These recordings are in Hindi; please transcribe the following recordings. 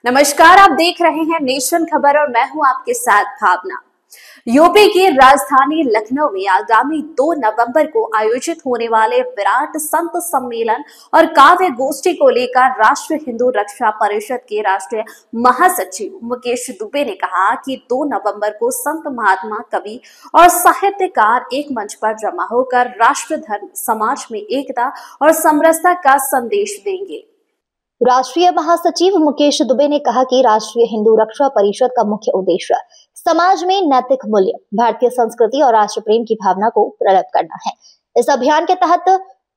नमस्कार, आप देख रहे हैं नेशन खबर और मैं हूं आपके साथ भावना। यूपी की राजधानी लखनऊ में आगामी 2 नवंबर को आयोजित होने वाले विराट संत सम्मेलन और काव्य गोष्ठी को लेकर राष्ट्रीय हिंदू रक्षा परिषद के राष्ट्रीय महासचिव मुकेश दुबे ने कहा कि 2 नवंबर को संत महात्मा कवि और साहित्यकार एक मंच पर जमा होकर राष्ट्र धर्म समाज में एकता और समरसता का संदेश देंगे। राष्ट्रीय महासचिव मुकेश दुबे ने कहा कि राष्ट्रीय हिंदू रक्षा परिषद का मुख्य उद्देश्य समाज में नैतिक मूल्य, भारतीय संस्कृति और राष्ट्र प्रेम की भावना को प्रकट करना है। इस अभियान के तहत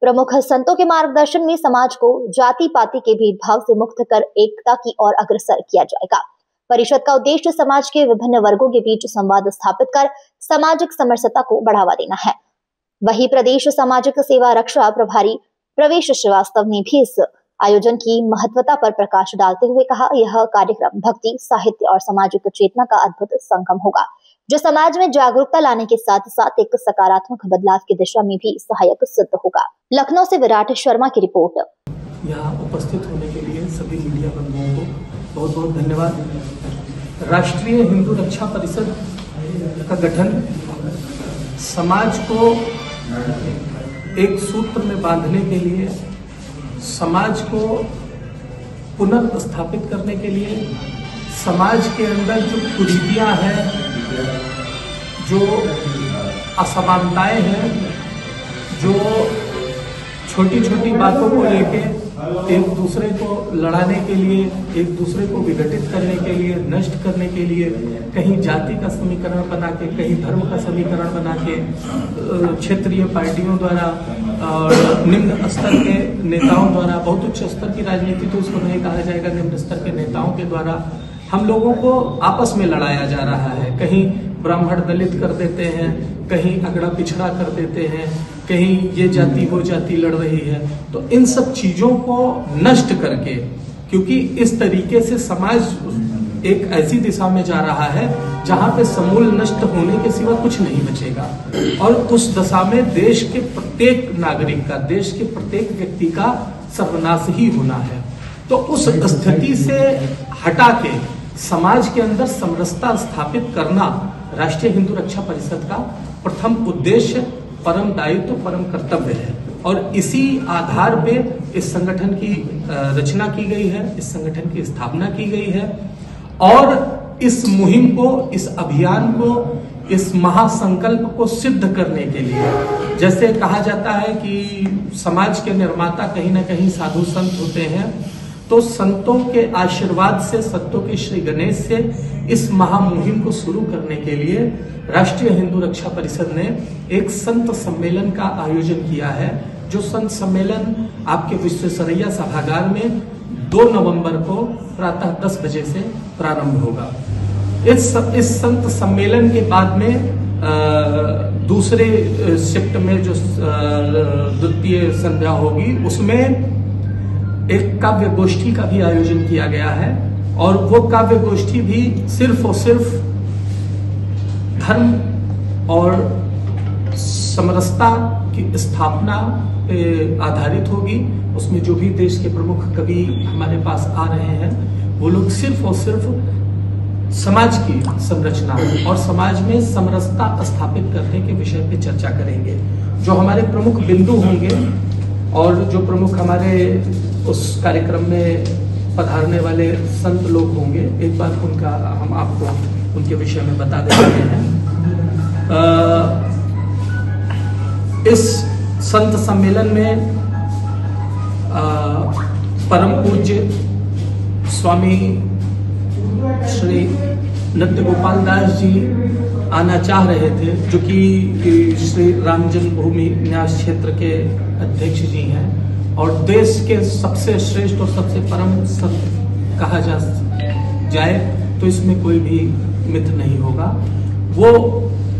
प्रमुख संतों के मार्गदर्शन में समाज को जाति पाति के भेदभाव से मुक्त कर एकता की ओर अग्रसर किया जाएगा। परिषद का उद्देश्य समाज के विभिन्न वर्गों के बीच संवाद स्थापित कर सामाजिक समरसता को बढ़ावा देना है। वहीं प्रदेश सामाजिक सेवा रक्षा प्रभारी प्रवेश श्रीवास्तव ने भी इस आयोजन की महत्वता पर प्रकाश डालते हुए कहा, यह कार्यक्रम भक्ति, साहित्य और सामाजिक चेतना का अद्भुत संगम होगा, जो समाज में जागरूकता लाने के साथ साथ एक सकारात्मक बदलाव की दिशा में भी सहायक सिद्ध होगा। लखनऊ से विराट शर्मा की रिपोर्ट। यहाँ उपस्थित होने के लिए सभी मीडिया बंधुओं को बहुत बहुत धन्यवाद। राष्ट्रीय हिंदू रक्षा परिषद का गठन समाज को एक सूत्र में बांधने के लिए, समाज को पुनर्स्थापित करने के लिए, समाज के अंदर जो कुरीतियां हैं, जो असमानताएं हैं, जो छोटी छोटी बातों को लेके एक दूसरे को लड़ाने के लिए, एक दूसरे को विघटित करने के लिए, नष्ट करने के लिए, कहीं जाति का समीकरण बना के, कहीं धर्म का समीकरण बना के, क्षेत्रीय पार्टियों द्वारा और निम्न स्तर के नेताओं द्वारा, बहुत उच्च स्तर की राजनीति तो उसको नहीं कहा जाएगा, निम्न स्तर के नेताओं के द्वारा हम लोगों को आपस में लड़ाया जा रहा है। कहीं ब्राह्मण दलित कर देते हैं, कहीं अगड़ा पिछड़ा कर देते हैं, कहीं ये जाति वो जाति लड़ रही है। तो इन सब चीजों को नष्ट करके, क्योंकि इस तरीके से समाज एक ऐसी दिशा में जा रहा है जहां पे समूल नष्ट होने के सिवा कुछ नहीं बचेगा, और उस दशा में देश के प्रत्येक नागरिक का, देश के प्रत्येक व्यक्ति का सर्वनाश ही होना है। तो उस स्थिति से हटा के समाज के अंदर समरसता स्थापित करना राष्ट्रीय हिंदू रक्षा परिषद का प्रथम उद्देश्य, परम दायित्व, परम कर्तव्य है। और इसी आधार पे इस संगठन की रचना की गई है, इस संगठन की स्थापना की गई है। और इस मुहिम को, इस अभियान को, इस महासंकल्प को सिद्ध करने के लिए, जैसे कहा जाता है कि समाज के निर्माता कहीं ना कहीं साधु संत होते हैं, तो संतों के आशीर्वाद से, संतों के श्री गणेश से इस महामुहिम को शुरू करने के लिए राष्ट्रीय हिंदू रक्षा परिषद ने एक संत सम्मेलन का आयोजन किया है, जो संत सम्मेलन आपके विश्वेश्वरैया सभागार में 2 नवंबर को प्रातः 10 बजे से प्रारंभ होगा। इस संत सम्मेलन के बाद में दूसरे शिफ्ट में जो द्वितीय संध्या होगी, उसमें एक काव्य गोष्ठी का भी आयोजन किया गया है। और वो काव्य गोष्ठी भी सिर्फ और सिर्फ धर्म और समरसता की स्थापना पे आधारित होगी। उसमें जो भी देश के प्रमुख कवि हमारे पास आ रहे हैं, वो लोग सिर्फ और सिर्फ समाज की संरचना और समाज में समरसता स्थापित करने के विषय पे चर्चा करेंगे। जो हमारे प्रमुख बिंदु होंगे और जो प्रमुख हमारे उस कार्यक्रम में पधारने वाले संत लोग होंगे, एक बार उनका हम आपको उनके विषय में बता देते हैं। इस संत सम्मेलन में परम पूज्य स्वामी श्री नृत्य गोपाल दास जी आना चाह रहे थे, जो कि श्री राम जन्मभूमि न्यास क्षेत्र के अध्यक्ष जी हैं और देश के सबसे श्रेष्ठ और सबसे परम संत कहा जाए तो इसमें कोई भी मिथ नहीं होगा। वो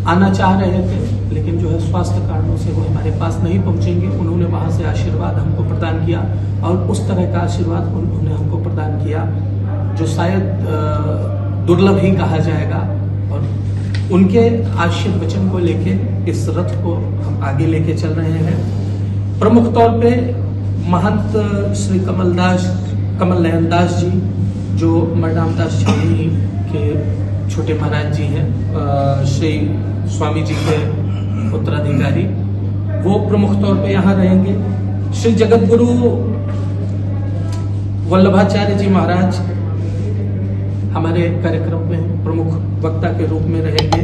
आना चाह रहे थे, लेकिन जो है स्वास्थ्य कारणों से वो हमारे पास नहीं पहुंचेंगे। उन्होंने वहां से आशीर्वाद हमको प्रदान किया और उस तरह का आशीर्वाद उन्होंने हमको प्रदान किया जो शायद दुर्लभ ही कहा जाएगा। और उनके आशीर् वचन को लेके इस रथ को हम आगे लेके चल रहे हैं। प्रमुख तौर पे महंत श्री कमल नयन दास जी, जो मरणामदास जी के छोटे महाराज जी हैं, श्री स्वामी जी के उत्तराधिकारी, वो प्रमुख तौर पे यहाँ रहेंगे। श्री जगत गुरु वल्लभाचार्य जी महाराज हमारे कार्यक्रम में प्रमुख वक्ता के रूप में रहेंगे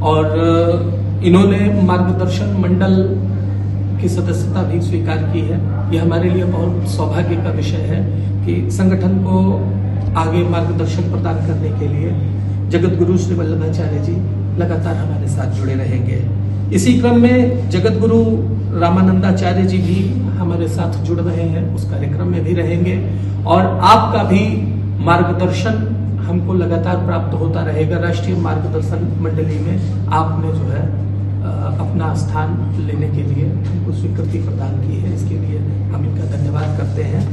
और इन्होंने मार्गदर्शन मंडल की सदस्यता भी स्वीकार की है। यह हमारे लिए बहुत सौभाग्य का विषय है कि संगठन को आगे मार्गदर्शन प्रदान करने के लिए जगत गुरु श्री वल्लभाचार्य जी लगातार हमारे साथ जुड़े रहेंगे। इसी क्रम में जगत गुरु रामानंदाचार्य जी भी हमारे साथ जुड़ रहे हैं, उस कार्यक्रम में भी रहेंगे और आपका भी मार्गदर्शन हमको लगातार प्राप्त होता रहेगा। राष्ट्रीय मार्गदर्शन मंडली में आपने जो है अपना स्थान लेने के लिए हमको स्वीकृति प्रदान की है, इसके लिए हम इनका धन्यवाद करते हैं।